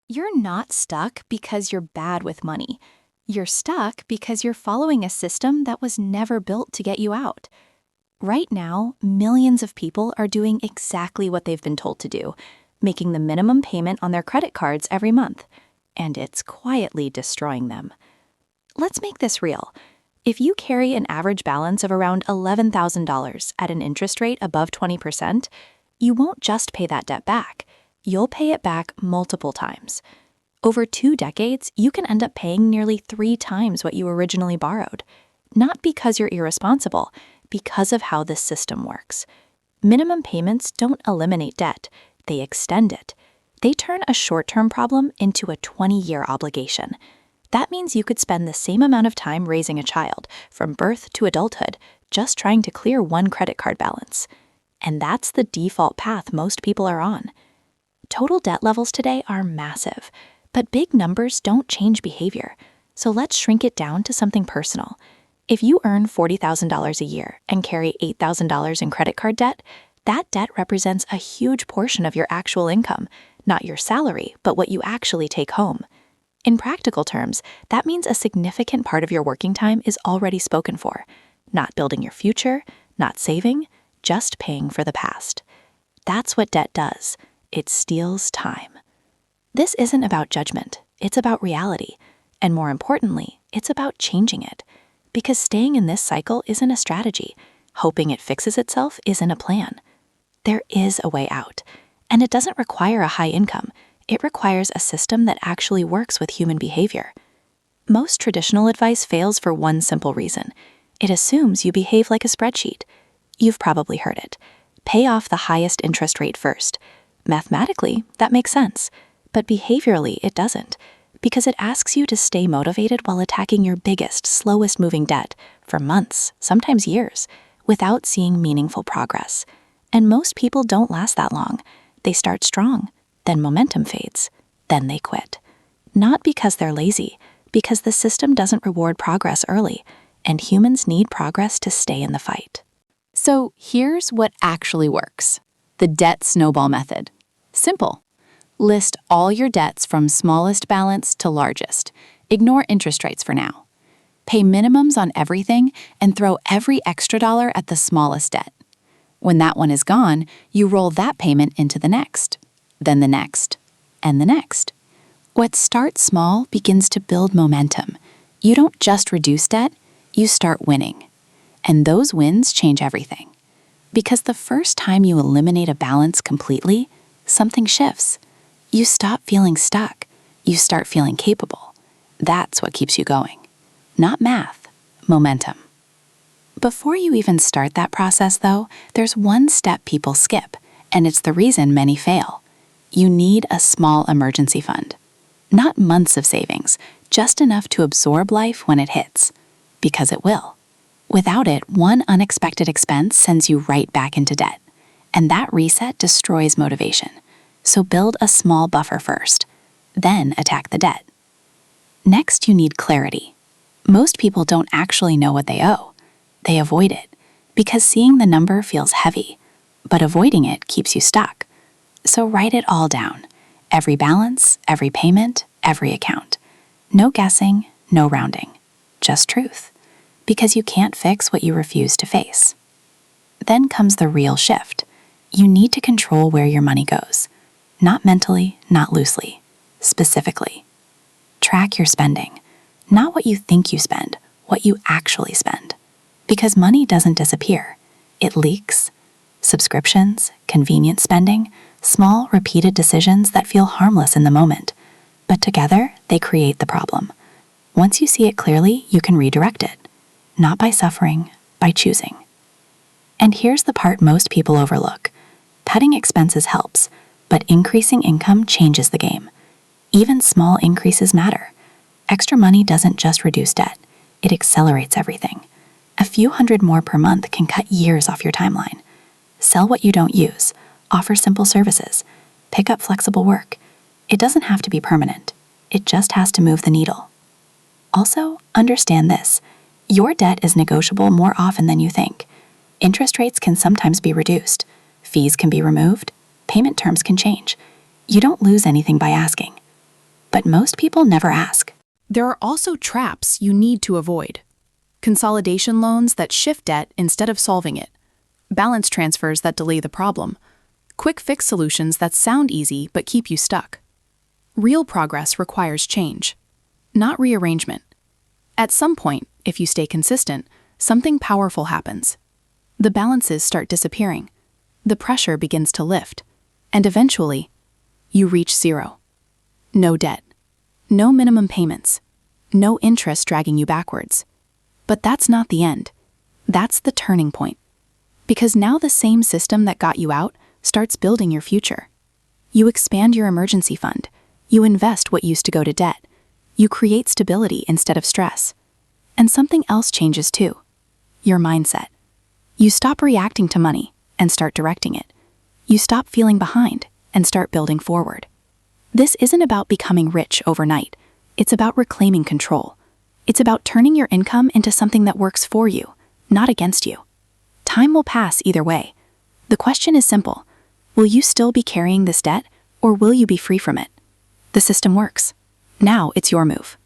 You're not stuck because you're bad with money. You're stuck because you're following a system that was never built to get you out. Right now, millions of people are doing exactly what they've been told to do, making the minimum payment on their credit cards every month. And it's quietly destroying them. Let's make this real. If you carry an average balance of around $11,000 at an interest rate above 20%, you won't just pay that debt back. You'll pay it back multiple times. Over 2 decades, you can end up paying nearly 3 times what you originally borrowed. Not because you're irresponsible, because of how this system works. Minimum payments don't eliminate debt, they extend it. They turn a short-term problem into a 20-year obligation. That means you could spend the same amount of time raising a child, from birth to adulthood, just trying to clear one credit card balance. And that's the default path most people are on. Total debt levels today are massive, but big numbers don't change behavior. So let's shrink it down to something personal. If you earn $40,000 a year and carry $8,000 in credit card debt, that debt represents a huge portion of your actual income, not your salary, but what you actually take home. In practical terms, that means a significant part of your working time is already spoken for. Not building your future, not saving, just paying for the past. That's what debt does. It steals time. This isn't about judgment, it's about reality. And more importantly, it's about changing it. Because staying in this cycle isn't a strategy. Hoping it fixes itself isn't a plan. There is a way out. And it doesn't require a high income. It requires a system that actually works with human behavior. Most traditional advice fails for one simple reason. It assumes you behave like a spreadsheet. You've probably heard it. Pay off the highest interest rate first. Mathematically, that makes sense. But behaviorally, it doesn't. Because it asks you to stay motivated while attacking your biggest, slowest moving debt for months, sometimes years, without seeing meaningful progress. And most people don't last that long. They start strong, then momentum fades, then they quit. Not because they're lazy, because the system doesn't reward progress early, and humans need progress to stay in the fight. So here's what actually works. The debt snowball method. Simple. List all your debts from smallest balance to largest. Ignore interest rates for now. Pay minimums on everything and throw every extra dollar at the smallest debt. When that one is gone, you roll that payment into the next, then the next, and the next. What starts small begins to build momentum. You don't just reduce debt, you start winning. And those wins change everything. Because the first time you eliminate a balance completely, something shifts. You stop feeling stuck. You start feeling capable. That's what keeps you going. Not math, momentum. Before you even start that process, though, there's one step people skip, and it's the reason many fail. You need a small emergency fund. Not months of savings, just enough to absorb life when it hits. Because it will. Without it, one unexpected expense sends you right back into debt. And that reset destroys motivation. So build a small buffer first. Then attack the debt. Next, you need clarity. Most people don't actually know what they owe. They avoid it, because seeing the number feels heavy. But avoiding it keeps you stuck. So write it all down. Every balance, every payment, every account. No guessing, no rounding. Just truth. Because you can't fix what you refuse to face. Then comes the real shift. You need to control where your money goes. Not mentally, not loosely. Specifically. Track your spending. Not what you think you spend, what you actually spend. Because money doesn't disappear. It leaks. Subscriptions, convenience spending, small, repeated decisions that feel harmless in the moment. But together, they create the problem. Once you see it clearly, you can redirect it. Not by suffering, by choosing. And here's the part most people overlook. Cutting expenses helps, but increasing income changes the game. Even small increases matter. Extra money doesn't just reduce debt, it accelerates everything. A few hundred more per month can cut years off your timeline. Sell what you don't use, offer simple services, pick up flexible work. It doesn't have to be permanent. It just has to move the needle. Also, understand this. Your debt is negotiable more often than you think. Interest rates can sometimes be reduced. Fees can be removed. Payment terms can change. You don't lose anything by asking. but most people never ask. There are also traps you need to avoid. Consolidation loans that shift debt instead of solving it. Balance transfers that delay the problem. Quick fix solutions that sound easy but keep you stuck. Real progress requires change, not rearrangement. At some point, if you stay consistent, something powerful happens. The balances start disappearing. The pressure begins to lift. And eventually, you reach zero. No debt. No minimum payments. No interest dragging you backwards. But that's not the end. That's the turning point. Because now the same system that got you out starts building your future. You expand your emergency fund. You invest what used to go to debt. You create stability instead of stress. And something else changes too. Your mindset. You stop reacting to money and start directing it. You stop feeling behind and start building forward. This isn't about becoming rich overnight. It's about reclaiming control. It's about turning your income into something that works for you, not against you. Time will pass either way. The question is simple. Will you still be carrying this debt, or will you be free from it? The system works. Now it's your move.